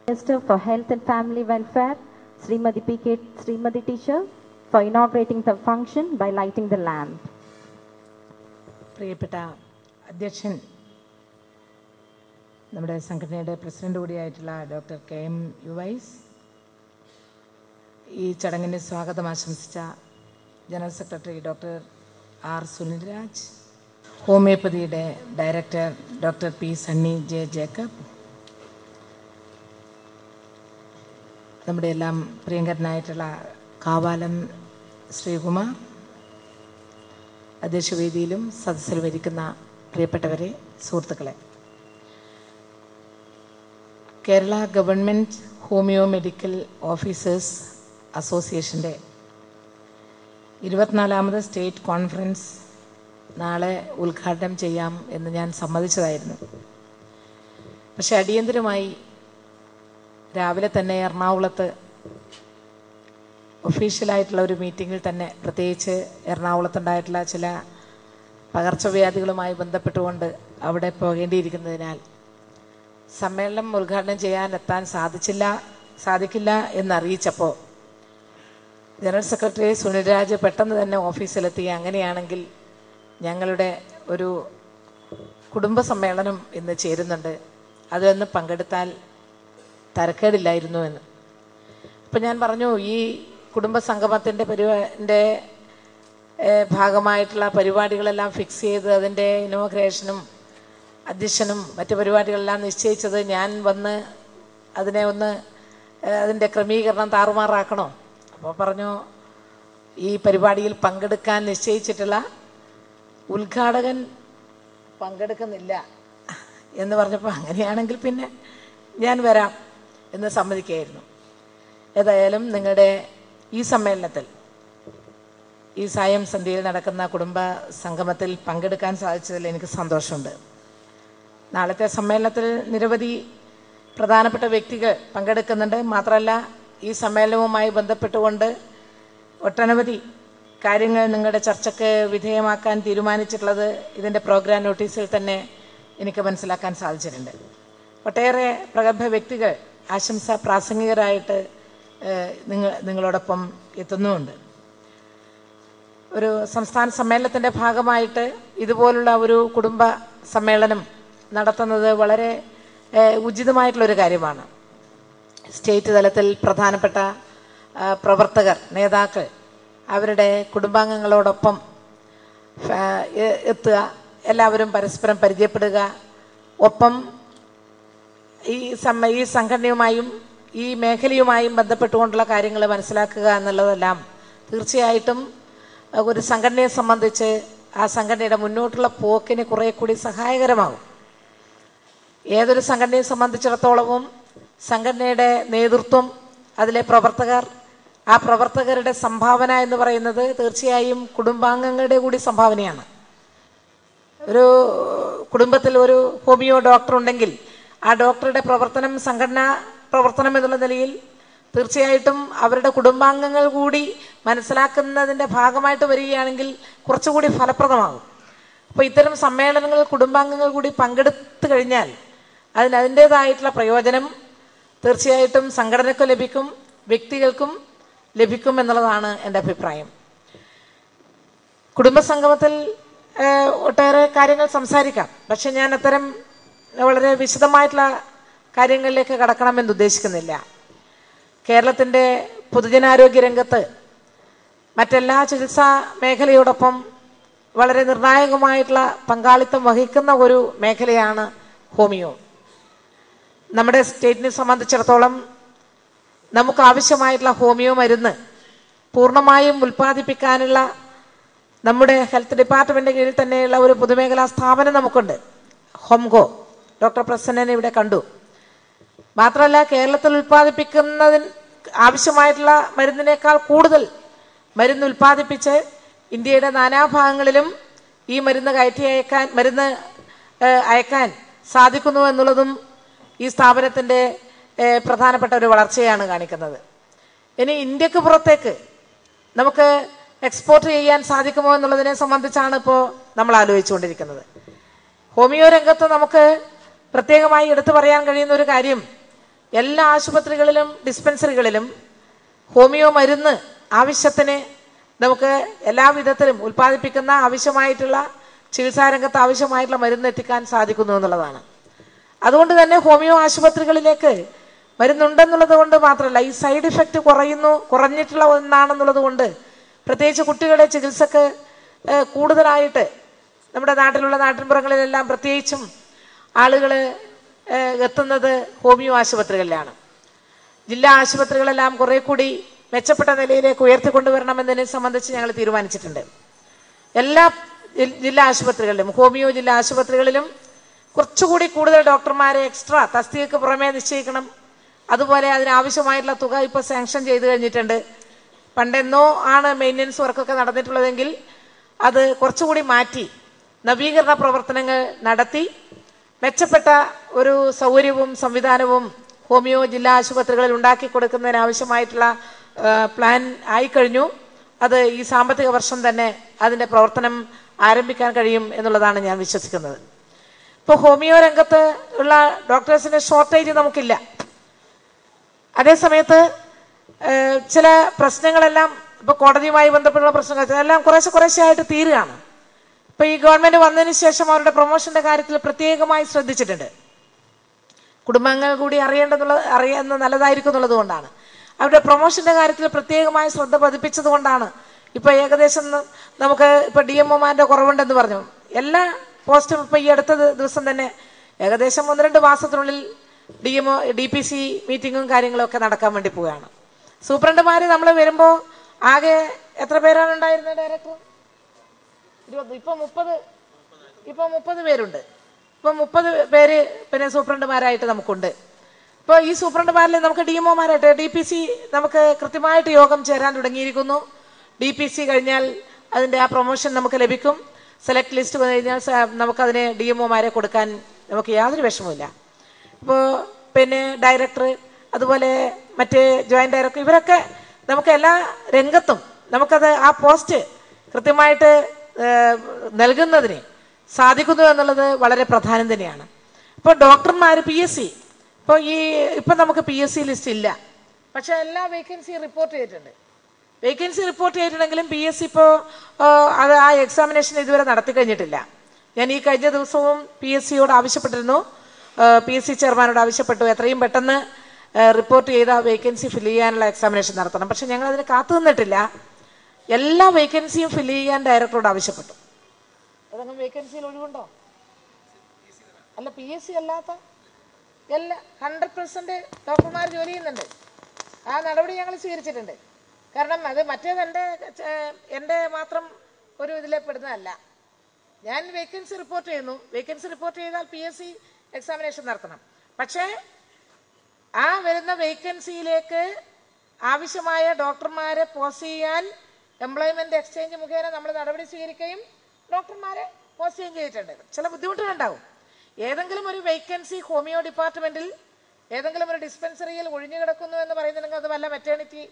Minister for Health and Family Welfare, Srimati Teacher, for inaugurating the function by lighting the lamp. പ്രിയപ്പെട്ട അധ്യക്ഷൻ, നമ്മുടെ സംഘടനയുടെ president കൂടിയായിട്ടുള്ള doctor KM Uvais, ഈ ചടങ്ങിന് സ്വാഗതം ആശംസിച്ച general secretary doctor R Sunilraj, ഹോമിയോപ്പതിയുടെ director doctor P Sunny J Jacob, നമ്മുടെ എല്ലാം പ്രിയങ്കരനായിട്ടുള്ള കാവാലം ശ്രീകുമാർ, അധ്യക്ഷവേദിയിലും സദസ്സിലും ഇരിക്കുന്ന പ്രിയപ്പെട്ടവരെ, സുഹൃത്തുക്കളെ, Kerala government homeo medical officers അസോസിയേഷൻ്റെ 24ാമത് സ്റ്റേറ്റ് കോൺഫറൻസ് നാളെ ഉദ്ഘാടനം ചെയ്യാം എന്ന് ഞാൻ സമ്മതിച്ചതായിരുന്നു. പക്ഷെ അടിയന്തരമായി രാവിലെ തന്നെ എറണാകുളത്ത് ഒഫീഷ്യലായിട്ടുള്ള ഒരു മീറ്റിങ്ങിൽ തന്നെ, പ്രത്യേകിച്ച് എറണാകുളത്തുണ്ടായിട്ടുള്ള ചില പകർച്ചവ്യാധികളുമായി ബന്ധപ്പെട്ടുകൊണ്ട് അവിടെ പോകേണ്ടിയിരിക്കുന്നതിനാൽ സമ്മേളനം ഉദ്ഘാടനം എത്താൻ സാധിക്കില്ല എന്നറിയിച്ചപ്പോൾ ജനറൽ സെക്രട്ടറി സുനിൽരാജ് പെട്ടെന്ന് തന്നെ ഓഫീസിലെത്തി. അങ്ങനെയാണെങ്കിൽ ഞങ്ങളുടെ ഒരു കുടുംബ സമ്മേളനം ഇന്ന് ചേരുന്നുണ്ട്, അതിലൊന്ന് പങ്കെടുത്താൽ തരക്കേടില്ലായിരുന്നു എന്ന്. അപ്പം ഞാൻ പറഞ്ഞു, ഈ കുടുംബ സംഗമത്തിൻ്റെ ഭാഗമായിട്ടുള്ള പരിപാടികളെല്ലാം ഫിക്സ് ചെയ്ത് അതിൻ്റെ ഇനോഗ്രേഷനും അധ്യക്ഷനും മറ്റ് പരിപാടികളെല്ലാം നിശ്ചയിച്ചത് ഞാൻ വന്ന് അതിൻ്റെ ക്രമീകരണം താറുമാറാക്കണോ? അപ്പോൾ പറഞ്ഞു, ഈ പരിപാടിയിൽ പങ്കെടുക്കാൻ നിശ്ചയിച്ചിട്ടുള്ള ഉദ്ഘാടകൻ പങ്കെടുക്കുന്നില്ല എന്ന് പറഞ്ഞപ്പോൾ അങ്ങനെയാണെങ്കിൽ പിന്നെ ഞാൻ വരാം എന്ന് സമ്മതിക്കുകയായിരുന്നു. ഏതായാലും നിങ്ങളുടെ ഈ സമ്മേളനത്തിൽ, ഈ സായം സന്ധ്യയിൽ നടക്കുന്ന കുടുംബ സംഗമത്തിൽ പങ്കെടുക്കാൻ സാധിച്ചതിൽ എനിക്ക് സന്തോഷമുണ്ട്. നാളത്തെ സമ്മേളനത്തിൽ നിരവധി പ്രധാനപ്പെട്ട വ്യക്തികൾ പങ്കെടുക്കുന്നുണ്ട്. മാത്രമല്ല, ഈ സമ്മേളനവുമായി ബന്ധപ്പെട്ടുകൊണ്ട് ഒട്ടനവധി കാര്യങ്ങൾ നിങ്ങളുടെ ചർച്ചയ്ക്ക് വിധേയമാക്കാൻ തീരുമാനിച്ചിട്ടുള്ളത് ഇതിൻ്റെ പ്രോഗ്രാം നോട്ടീസിൽ തന്നെ എനിക്ക് മനസ്സിലാക്കാൻ സാധിച്ചിട്ടുണ്ട്. ഒട്ടേറെ പ്രഗത്ഭ വ്യക്തികൾ ആശംസാ പ്രാസംഗികരായിട്ട് നിങ്ങളോടൊപ്പം എത്തുന്നുമുണ്ട്. ഒരു സംസ്ഥാന സമ്മേളനത്തിൻ്റെ ഭാഗമായിട്ട് ഇതുപോലുള്ള ഒരു കുടുംബ സമ്മേളനം നടത്തുന്നത് വളരെ ഉചിതമായിട്ടുള്ളൊരു കാര്യമാണ്. സ്റ്റേറ്റ് തലത്തിൽ പ്രധാനപ്പെട്ട പ്രവർത്തകർ, നേതാക്കൾ അവരുടെ കുടുംബാംഗങ്ങളോടൊപ്പം എത്തുക, എല്ലാവരും പരസ്പരം പരിചയപ്പെടുക, ഒപ്പം ഈ സംഘടനയുമായും ഈ മേഖലയുമായും ബന്ധപ്പെട്ടുകൊണ്ടുള്ള കാര്യങ്ങൾ മനസ്സിലാക്കുക എന്നുള്ളതെല്ലാം തീർച്ചയായിട്ടും ഒരു സംഘടനയെ സംബന്ധിച്ച് ആ സംഘടനയുടെ മുന്നോട്ടുള്ള പോക്കിന് കുറേ കൂടി സഹായകരമാകും. ഏതൊരു സംഘടനയെ സംബന്ധിച്ചിടത്തോളവും സംഘടനയുടെ നേതൃത്വം, അതിലെ പ്രവർത്തകർ, ആ പ്രവർത്തകരുടെ സംഭാവന എന്ന് പറയുന്നത് തീർച്ചയായും കുടുംബാംഗങ്ങളുടെ കൂടി സംഭാവനയാണ്. ഒരു കുടുംബത്തിൽ ഒരു ഹോമിയോ ഡോക്ടർ ഉണ്ടെങ്കിൽ ആ ഡോക്ടറുടെ പ്രവർത്തനം സംഘടനാ പ്രവർത്തനം എന്നുള്ള നിലയിൽ തീർച്ചയായിട്ടും അവരുടെ കുടുംബാംഗങ്ങൾ കൂടി മനസ്സിലാക്കുന്നതിൻ്റെ ഭാഗമായിട്ട് വരികയാണെങ്കിൽ കുറച്ചുകൂടി ഫലപ്രദമാകും. അപ്പോൾ ഇത്തരം സമ്മേളനങ്ങളിൽ കുടുംബാംഗങ്ങൾ കൂടി പങ്കെടുത്തു കഴിഞ്ഞാൽ അതിൻ്റേതായിട്ടുള്ള പ്രയോജനം തീർച്ചയായിട്ടും സംഘടനയ്ക്കും ലഭിക്കും, വ്യക്തികൾക്കും ലഭിക്കും എന്നുള്ളതാണ് എൻ്റെ അഭിപ്രായം. കുടുംബസംഗമത്തിൽ ഒട്ടേറെ കാര്യങ്ങൾ സംസാരിക്കാം, പക്ഷെ ഞാൻ അത്തരം വളരെ വിശദമായിട്ടുള്ള കാര്യങ്ങളിലേക്ക് കടക്കണമെന്ന് ഉദ്ദേശിക്കുന്നില്ല. കേരളത്തിൻ്റെ പൊതുജനാരോഗ്യ രംഗത്ത് മറ്റെല്ലാ ചികിത്സാ മേഖലയോടൊപ്പം വളരെ നിർണായകമായിട്ടുള്ള പങ്കാളിത്തം വഹിക്കുന്ന ഒരു മേഖലയാണ് ഹോമിയോ. നമ്മുടെ സ്റ്റേറ്റിനെ സംബന്ധിച്ചിടത്തോളം നമുക്ക് ആവശ്യമായിട്ടുള്ള ഹോമിയോ മരുന്ന് പൂർണ്ണമായും ഉൽപ്പാദിപ്പിക്കാനുള്ള നമ്മുടെ ഹെൽത്ത് ഡിപ്പാർട്ട്മെൻറ്റിൻ്റെ കീഴിൽ തന്നെയുള്ള ഒരു പൊതുമേഖലാ സ്ഥാപനം നമുക്കുണ്ട്, ഹോംകോ. ഡോക്ടർ പ്രസന്നനെ ഇവിടെ കണ്ടു. മാത്രമല്ല, കേരളത്തിൽ ഉൽപ്പാദിപ്പിക്കുന്നതിന് ആവശ്യമായിട്ടുള്ള മരുന്നിനേക്കാൾ കൂടുതൽ മരുന്ന് ഉൽപ്പാദിപ്പിച്ച് ഇന്ത്യയുടെ നാനാഭാഗങ്ങളിലും ഈ മരുന്ന് അയക്കാൻ സാധിക്കുന്നു എന്നുള്ളതും ഈ സ്ഥാപനത്തിൻ്റെ പ്രധാനപ്പെട്ട ഒരു വളർച്ചയാണ് കാണിക്കുന്നത്. ഇനി ഇന്ത്യക്ക് പുറത്തേക്ക് നമുക്ക് എക്സ്പോർട്ട് ചെയ്യാൻ സാധിക്കുമോ എന്നുള്ളതിനെ സംബന്ധിച്ചാണ് ഇപ്പോൾ നമ്മൾ ആലോചിച്ചുകൊണ്ടിരിക്കുന്നത്. ഹോമിയോ രംഗത്ത് നമുക്ക് പ്രത്യേകമായി എടുത്തു പറയാൻ കഴിയുന്ന ഒരു കാര്യം, എല്ലാ ആശുപത്രികളിലും ഡിസ്പെൻസറികളിലും ഹോമിയോ മരുന്ന് ആവശ്യത്തിന് നമുക്ക് എല്ലാ വിധത്തിലും ഉൽപ്പാദിപ്പിക്കുന്ന ആവശ്യമായിട്ടുള്ള ചികിത്സാരംഗത്ത് ആവശ്യമായിട്ടുള്ള മരുന്ന് എത്തിക്കാൻ സാധിക്കുന്നു എന്നുള്ളതാണ്. അതുകൊണ്ട് തന്നെ ഹോമിയോ ആശുപത്രികളിലേക്ക് മരുന്നുണ്ടെന്നുള്ളത് കൊണ്ട് മാത്രമല്ല, ഈ സൈഡ് ഇഫക്റ്റ് കുറഞ്ഞിട്ടുള്ള ഒന്നാണെന്നുള്ളത് കൊണ്ട് പ്രത്യേകിച്ച് കുട്ടികളുടെ ചികിത്സക്ക് കൂടുതലായിട്ട് നമ്മുടെ നാട്ടിലുള്ള നാട്ടിൻപുറങ്ങളിലെല്ലാം പ്രത്യേകിച്ചും ആളുകൾ എത്തുന്നത് ഹോമിയോ ആശുപത്രികളിലാണ്. ജില്ലാ ആശുപത്രികളെല്ലാം കുറെ കൂടി മെച്ചപ്പെട്ട നിലയിലേക്ക് ഉയർത്തിക്കൊണ്ടുവരണമെന്നതിനെ സംബന്ധിച്ച് ഞങ്ങൾ തീരുമാനിച്ചിട്ടുണ്ട്. എല്ലാ ജില്ലാ ആശുപത്രികളിലും ഹോമിയോ ജില്ലാ ആശുപത്രികളിലും കുറച്ചുകൂടി കൂടുതൽ ഡോക്ടർമാരെ എക്സ്ട്രാ തസ്തികയ്ക്ക് പുറമേ നിശ്ചയിക്കണം. അതുപോലെ അതിനാവശ്യമായിട്ടുള്ള തുക ഇപ്പോൾ സാങ്ഷൻ ചെയ്തു കഴിഞ്ഞിട്ടുണ്ട്. പണ്ടെന്നോ ആണ് മെയിൻ്റനൻസ് വർക്കൊക്കെ നടന്നിട്ടുള്ളതെങ്കിൽ അത് കുറച്ചുകൂടി മാറ്റി നവീകരണ പ്രവർത്തനങ്ങൾ നടത്തി മെച്ചപ്പെട്ട ഒരു സൗകര്യവും സംവിധാനവും ഹോമിയോ ജില്ലാ ആശുപത്രികളിൽ ഉണ്ടാക്കി കൊടുക്കുന്നതിനാവശ്യമായിട്ടുള്ള പ്ലാൻ ആയിക്കഴിഞ്ഞു. അത് ഈ സാമ്പത്തിക വർഷം തന്നെ അതിൻ്റെ പ്രവർത്തനം ആരംഭിക്കാൻ കഴിയും എന്നുള്ളതാണ് ഞാൻ വിശ്വസിക്കുന്നത്. ഇപ്പോൾ ഹോമിയോ രംഗത്ത് ഉള്ള ഡോക്ടേഴ്സിൻ്റെ ഷോർട്ടേജ് നമുക്കില്ല. അതേസമയത്ത് ചില പ്രശ്നങ്ങളെല്ലാം ഇപ്പോൾ കോടതിയുമായി ബന്ധപ്പെട്ടുള്ള പ്രശ്നങ്ങൾ എല്ലാം കുറേശ്ശെ ആയിട്ട് തീരുകയാണ്. ഇപ്പോൾ ഈ ഗവൺമെൻറ് വന്നതിന് ശേഷം അവരുടെ പ്രൊമോഷൻ്റെ കാര്യത്തിൽ പ്രത്യേകമായി ശ്രദ്ധിച്ചിട്ടുണ്ട്. കുടുംബങ്ങൾ കൂടി അറിയുന്നത് നല്ലതായിരിക്കും എന്നുള്ളത് കൊണ്ടാണ്. അവരുടെ പ്രൊമോഷൻ്റെ കാര്യത്തിൽ പ്രത്യേകമായി ശ്രദ്ധ പതിപ്പിച്ചത് കൊണ്ടാണ് ഇപ്പോൾ ഏകദേശം നമുക്ക് ഇപ്പോൾ DMOമാരുടെ കുറവുണ്ടെന്ന് പറഞ്ഞു. എല്ലാ പോസ്റ്റും ഇപ്പോൾ ഈ അടുത്ത ദിവസം തന്നെ ഏകദേശം 1-2 മാസത്തിനുള്ളിൽ DPC മീറ്റിങ്ങും കാര്യങ്ങളൊക്കെ നടക്കാൻ വേണ്ടി പോവുകയാണ്. സൂപ്രണ്ടുമാർ നമ്മൾ വരുമ്പോൾ ആകെ എത്ര പേരാണ് ഉണ്ടായിരുന്നത് ഡയറക്ടർ? 20. ഇപ്പോൾ 30 പേരുണ്ട്. ഇപ്പോൾ 30 പേര് പിന്നെ സൂപ്രണ്ടുമാരായിട്ട് നമുക്കുണ്ട്. ഇപ്പോൾ ഈ സൂപ്രണ്ടുമാരിൽ നമുക്ക് DMOമാരായിട്ട് DPC നമുക്ക് കൃത്യമായിട്ട് യോഗം ചേരാൻ തുടങ്ങിയിരിക്കുന്നു. DPC കഴിഞ്ഞാൽ അതിൻ്റെ ആ പ്രൊമോഷൻ നമുക്ക് ലഭിക്കും. സെലക്ട് ലിസ്റ്റ് വന്നു കഴിഞ്ഞാൽ നമുക്കതിന് DMOമാരെ കൊടുക്കാൻ നമുക്ക് യാതൊരു വിഷമവുമില്ല. ഇപ്പോൾ പിന്നെ ഡയറക്ടർ, അതുപോലെ മറ്റ് ജോയിൻറ്റ് ഡയറക്ടർ, ഇവരൊക്കെ നമുക്ക് എല്ലാ രംഗത്തും നമുക്കത് ആ പോസ്റ്റ് കൃത്യമായിട്ട് നൽകുന്നതിന് സാധിക്കുന്നു എന്നുള്ളത് വളരെ പ്രധാനം തന്നെയാണ്. ഇപ്പോൾ ഡോക്ടർമാർ PSC ഇപ്പോൾ നമുക്ക് PSC ലിസ്റ്റ് ഇല്ല, പക്ഷെ എല്ലാ വേക്കൻസി റിപ്പോർട്ട് ചെയ്തിട്ടുണ്ട്. വേക്കൻസി റിപ്പോർട്ട് ചെയ്തിട്ടുണ്ടെങ്കിലും PSC ഇപ്പോൾ അത് ആ എക്സാമിനേഷൻ ഇതുവരെ നടത്തി കഴിഞ്ഞിട്ടില്ല. ഞാൻ ഈ കഴിഞ്ഞ ദിവസവും PSCയോട് ആവശ്യപ്പെട്ടിരുന്നു, PSC ചെയർമാനോട് ആവശ്യപ്പെട്ടു എത്രയും പെട്ടെന്ന് റിപ്പോർട്ട് ചെയ്ത വേക്കൻസി ഫില്ല് ചെയ്യാനുള്ള എക്സാമിനേഷൻ നടത്തണം. പക്ഷെ ഞങ്ങൾ അതിന് കാത്തു നിന്നിട്ടില്ല. എല്ലാ വേക്കൻസിയും ഫില്ല് ചെയ്യാൻ ഡയറക്ടറോട് ആവശ്യപ്പെട്ടു. ഏതെങ്കിലും വേക്കൻസിയിൽ ഒഴിവുണ്ടോ? അല്ല, PSC അല്ലാത്ത എല്ലാ 100% ഡോക്ടർമാർ ജോലി ചെയ്യുന്നുണ്ട്. ആ നടപടി ഞങ്ങൾ സ്വീകരിച്ചിട്ടുണ്ട്. കാരണം അത് മറ്റേത് എൻ്റെ മാത്രം ഒരു ഇതിലെ പെടുന്നതല്ല. ഞാൻ വേക്കൻസി റിപ്പോർട്ട് ചെയ്യുന്നു. വേക്കൻസി റിപ്പോർട്ട് ചെയ്താൽ PSC എക്സാമിനേഷൻ നടത്തണം. പക്ഷേ ആ വരുന്ന വേക്കൻസിയിലേക്ക് ആവശ്യമായ ഡോക്ടർമാരെ പോസ്റ്റ് ചെയ്യാൻ എംപ്ലോയ്മെന്റ് എക്സ്ചേഞ്ച് മുഖേന നമ്മൾ നടപടി സ്വീകരിക്കുകയും ഡോക്ടർമാരെ പോസ്റ്റ് ചെയ്യുകയും ചെയ്തിട്ടുണ്ട്. ചില ബുദ്ധിമുട്ടുകളുണ്ടാവും. ഏതെങ്കിലും ഒരു വേക്കൻസി ഹോമിയോ ഡിപ്പാർട്ട്മെന്റിൽ ഏതെങ്കിലും ഒരു ഡിസ്പെൻസറിയിൽ ഒഴിഞ്ഞു കിടക്കുന്നു എന്ന് പറയുന്നുണ്ടെങ്കിൽ അത് വല്ല മെറ്റേണിറ്റി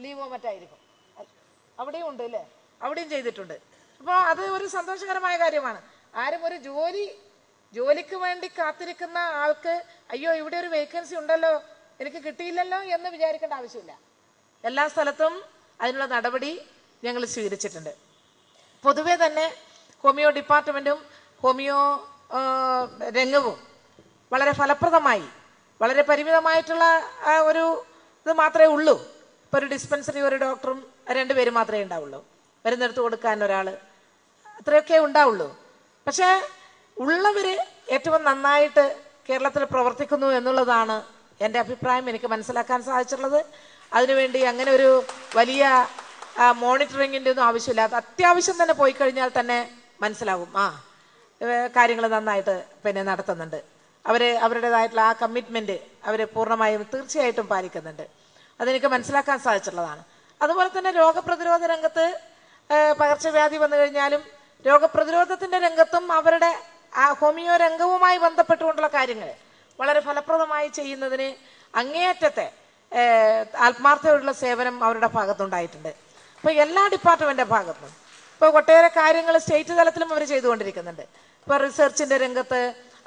ലീവോ മറ്റായിരിക്കും. അവിടെയും ഉണ്ട് അല്ലേ? അവിടെയും ചെയ്തിട്ടുണ്ട്. അപ്പോൾ അത് ഒരു സന്തോഷകരമായ കാര്യമാണ്. ആരും ഒരു ജോലിക്ക് വേണ്ടി കാത്തിരിക്കുന്ന ആൾക്ക് അയ്യോ ഇവിടെ ഒരു വേക്കൻസി ഉണ്ടല്ലോ എനിക്ക് കിട്ടിയില്ലല്ലോ എന്ന് വിചാരിക്കേണ്ട ആവശ്യമില്ല. എല്ലാ സ്ഥലത്തും അതിനുള്ള നടപടി ഞങ്ങൾ സ്വീകരിച്ചിട്ടുണ്ട്. പൊതുവെ തന്നെ ഹോമിയോ ഡിപ്പാർട്ട്മെൻറ്റും ഹോമിയോ രംഗവും വളരെ ഫലപ്രദമായി, വളരെ പരിമിതമായിട്ടുള്ള ഒരു ഇത് മാത്രമേ ഉള്ളൂ. ഇപ്പോൾ ഒരു ഡിസ്പെൻസറി ഒരു ഡോക്ടറും 2 പേര് മാത്രമേ ഉണ്ടാവുള്ളൂ. മരുന്നെടുത്ത് കൊടുക്കാൻ ഒരാൾ, അത്രയൊക്കെ ഉണ്ടാവുള്ളൂ. പക്ഷേ ഉള്ളവർ ഏറ്റവും നന്നായിട്ട് കേരളത്തിൽ പ്രവർത്തിക്കുന്നു എന്നുള്ളതാണ് എൻ്റെ അഭിപ്രായം. എനിക്ക് മനസ്സിലാക്കാൻ സാധിച്ചിട്ടുള്ളത്. അതിനുവേണ്ടി അങ്ങനെ ഒരു വലിയ മോണിറ്ററിങ്ങിൻ്റെ ഒന്നും ആവശ്യമില്ല. അത് അത്യാവശ്യം തന്നെ പോയി കഴിഞ്ഞാൽ തന്നെ മനസ്സിലാകും കാര്യങ്ങൾ നന്നായിട്ട് പിന്നെ നടത്തുന്നുണ്ട്. അവരുടേതായിട്ടുള്ള ആ കമ്മിറ്റ്മെൻറ്റ് അവർ പൂർണ്ണമായും തീർച്ചയായിട്ടും പാലിക്കുന്നുണ്ട്. അതെനിക്ക് മനസ്സിലാക്കാൻ സാധിച്ചിട്ടുള്ളതാണ്. അതുപോലെ തന്നെ രോഗപ്രതിരോധ രംഗത്ത് പകർച്ചവ്യാധി വന്നു കഴിഞ്ഞാലും രോഗപ്രതിരോധത്തിൻ്റെ രംഗത്തും അവരുടെ ആ ഹോമിയോ രംഗവുമായി ബന്ധപ്പെട്ടുകൊണ്ടുള്ള കാര്യങ്ങൾ വളരെ ഫലപ്രദമായി ചെയ്യുന്നതിന് അങ്ങേയറ്റത്തെ ആത്മാർത്ഥതയുള്ള സേവനം അവരുടെ ഭാഗത്തുണ്ടായിട്ടുണ്ട്. ഇപ്പോൾ എല്ലാ ഡിപ്പാർട്ട്മെൻറ്റിൻ്റെ ഭാഗത്തും ഇപ്പോൾ ഒട്ടേറെ കാര്യങ്ങൾ സ്റ്റേറ്റ് തലത്തിലും അവർ ചെയ്തുകൊണ്ടിരിക്കുന്നുണ്ട്. ഇപ്പോൾ റിസർച്ചിൻ്റെ രംഗത്ത്,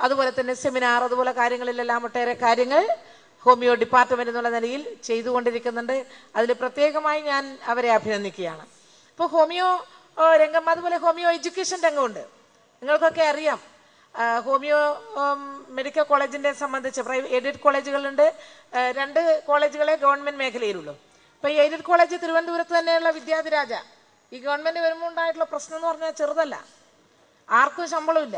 അതുപോലെ തന്നെ സെമിനാർ, അതുപോലെ കാര്യങ്ങളിലെല്ലാം ഒട്ടേറെ കാര്യങ്ങൾ ഹോമിയോ ഡിപ്പാർട്ട്മെന്റ് എന്നുള്ള നിലയിൽ ചെയ്തുകൊണ്ടിരിക്കുന്നുണ്ട്. അതിൽ പ്രത്യേകമായി ഞാൻ അവരെ അഭിനന്ദിക്കുകയാണ്. ഇപ്പോൾ ഹോമിയോ രംഗം, അതുപോലെ ഹോമിയോ എഡ്യൂക്കേഷൻ രംഗമുണ്ട്. നിങ്ങൾക്കൊക്കെ അറിയാം, ഹോമിയോ മെഡിക്കൽ കോളേജിനെ സംബന്ധിച്ച് എയ്ഡഡ് കോളേജുകളുണ്ട്. 2 കോളേജുകളെ ഗവൺമെന്റ് മേഖലയിലുള്ളൂ. ഇപ്പൊ ഈ എയ്ഡഡ് കോളേജ് തിരുവനന്തപുരത്ത് തന്നെയുള്ള വിദ്യാധിരാജ, ഈ ഗവൺമെന്റ് വരുമ്പോൾ ഉണ്ടായിട്ടുള്ള പ്രശ്നം എന്ന് പറഞ്ഞാൽ ചെറുതല്ല. ആർക്കും ശമ്പളമില്ല,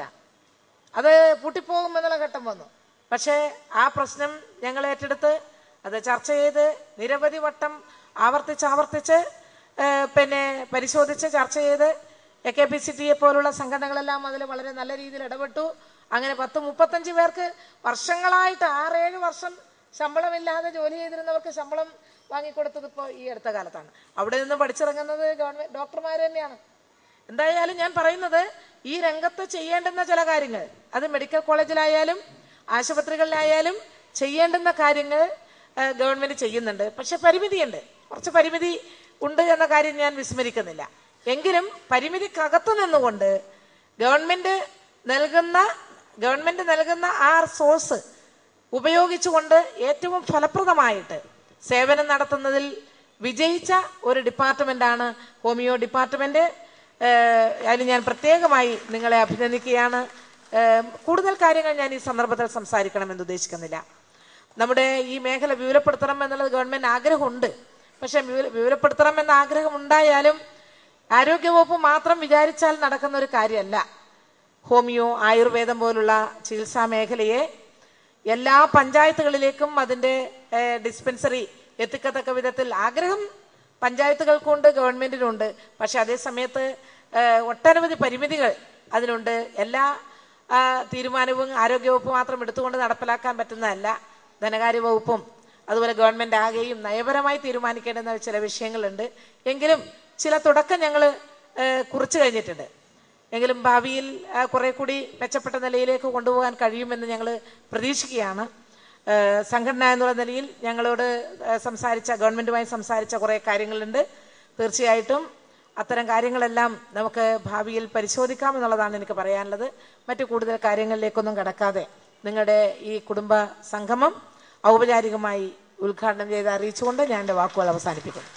അത് പൂട്ടിപ്പോകും എന്നുള്ള ഘട്ടം വന്നു. പക്ഷേ ആ പ്രശ്നം ഞങ്ങൾ ഏറ്റെടുത്ത് അത് ചർച്ച ചെയ്ത് നിരവധി വട്ടം ആവർത്തിച്ച് പരിശോധിച്ച് ചർച്ച ചെയ്ത് AKPCTയെ പോലുള്ള സംഘടനകളെല്ലാം അതിൽ വളരെ നല്ല രീതിയിൽ ഇടപെട്ടു. അങ്ങനെ 10-35 പേർക്ക് വർഷങ്ങളായിട്ട് 6-7 വർഷം ശമ്പളമില്ലാതെ ജോലി ചെയ്തിരുന്നവർക്ക് ശമ്പളം വാങ്ങിക്കൊടുത്തത് ഇപ്പോൾ ഈ അടുത്ത കാലത്താണ്. അവിടെ നിന്ന് പഠിച്ചിറങ്ങുന്നത് ഗവൺമെന്റ് ഡോക്ടർമാർ തന്നെയാണ്. എന്തായാലും ഞാൻ പറയുന്നത്, ഈ രംഗത്ത് ചെയ്യേണ്ടുന്ന ചില കാര്യങ്ങൾ, അത് മെഡിക്കൽ കോളേജിലായാലും ആശുപത്രികളിലായാലും ചെയ്യേണ്ടുന്ന കാര്യങ്ങൾ ഗവൺമെന്റ് ചെയ്യുന്നുണ്ട്. പക്ഷെ പരിമിതിയുണ്ട്, കുറച്ച് പരിമിതി ഉണ്ട് എന്ന കാര്യം ഞാൻ വിസ്മരിക്കുന്നില്ല. എങ്കിലും പരിമിതിക്കകത്ത് നിന്നുകൊണ്ട് ഗവൺമെന്റ് നൽകുന്ന ആ സോഴ്സ് ഉപയോഗിച്ചുകൊണ്ട് ഏറ്റവും ഫലപ്രദമായിട്ട് സേവനം നടത്തുന്നതിൽ വിജയിച്ച ഒരു ഡിപ്പാർട്ട്മെന്റാണ് ഹോമിയോ ഡിപ്പാർട്ട്മെന്റ്. അതിന് ഞാൻ പ്രത്യേകമായി നിങ്ങളെ അഭിനന്ദിക്കുകയാണ്. കൂടുതൽ കാര്യങ്ങൾ ഞാൻ ഈ സന്ദർഭത്തിൽ സംസാരിക്കണമെന്ന് ഉദ്ദേശിക്കുന്നില്ല. നമ്മുടെ ഈ മേഖല വിപുലപ്പെടുത്തണം എന്നുള്ളത് ഗവൺമെന്റ് ആഗ്രഹമുണ്ട്. പക്ഷെ വിപുലപ്പെടുത്തണം എന്ന ആഗ്രഹം ഉണ്ടായാലും ആരോഗ്യവകുപ്പ് മാത്രം വിചാരിച്ചാൽ നടക്കുന്ന ഒരു കാര്യമല്ല. ഹോമിയോ, ആയുർവേദം പോലുള്ള ചികിത്സാ മേഖലയെ എല്ലാ പഞ്ചായത്തുകളിലേക്കും അതിൻ്റെ ഡിസ്പെൻസറി എത്തിക്കത്തക്ക വിധത്തിൽ ആഗ്രഹം പഞ്ചായത്തുകൾക്കുണ്ട്, ഗവൺമെന്റിനുണ്ട്. പക്ഷെ അതേ സമയത്ത് ഒട്ടനവധി പരിമിതികൾ അതിനുണ്ട്. എല്ലാ തീരുമാനവും ആരോഗ്യവകുപ്പ് മാത്രം എടുത്തുകൊണ്ട് നടപ്പിലാക്കാൻ പറ്റുന്നതല്ല. ധനകാര്യ വകുപ്പും അതുപോലെ ഗവൺമെന്റ് ആകെയും നയപരമായി തീരുമാനിക്കേണ്ടുന്ന ചില വിഷയങ്ങളുണ്ട്. എങ്കിലും ചില തുടക്കം ഞങ്ങൾ കുറിച്ചു കഴിഞ്ഞിട്ടുണ്ട്. എങ്കിലും ഭാവിയിൽ കുറെ കൂടി മെച്ചപ്പെട്ട നിലയിലേക്ക് കൊണ്ടുപോകാൻ കഴിയുമെന്ന് ഞങ്ങൾ പ്രതീക്ഷിക്കുകയാണ്. സംഘടന എന്നുള്ള നിലയിൽ ഞങ്ങളോട് ഗവൺമെന്റുമായി സംസാരിച്ച കുറെ കാര്യങ്ങളുണ്ട്. തീർച്ചയായിട്ടും അത്തരം കാര്യങ്ങളെല്ലാം നമുക്ക് ഭാവിയിൽ പരിശോധിക്കാമെന്നുള്ളതാണ് എനിക്ക് പറയാനുള്ളത്. മറ്റു കൂടുതൽ കാര്യങ്ങളിലേക്കൊന്നും കടക്കാതെ നിങ്ങളുടെ ഈ കുടുംബ സംഗമം ഔപചാരികമായി ഉദ്ഘാടനം ചെയ്ത് അറിയിച്ചുകൊണ്ട് ഞാൻ എൻ്റെ വാക്കുകൾ അവസാനിപ്പിക്കുന്നു.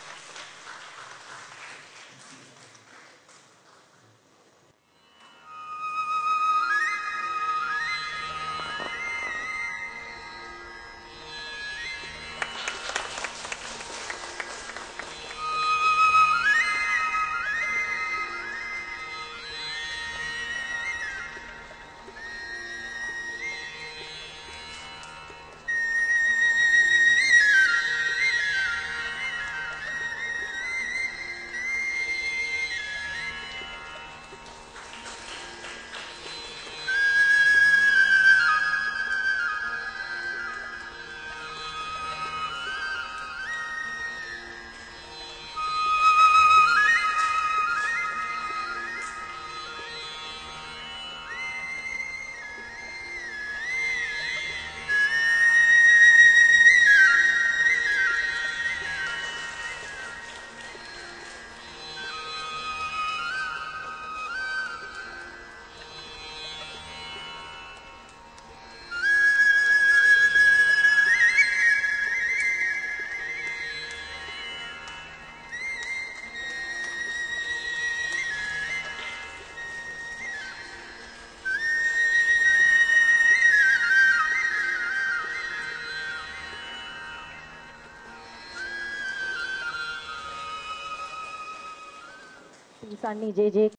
Sunny JJ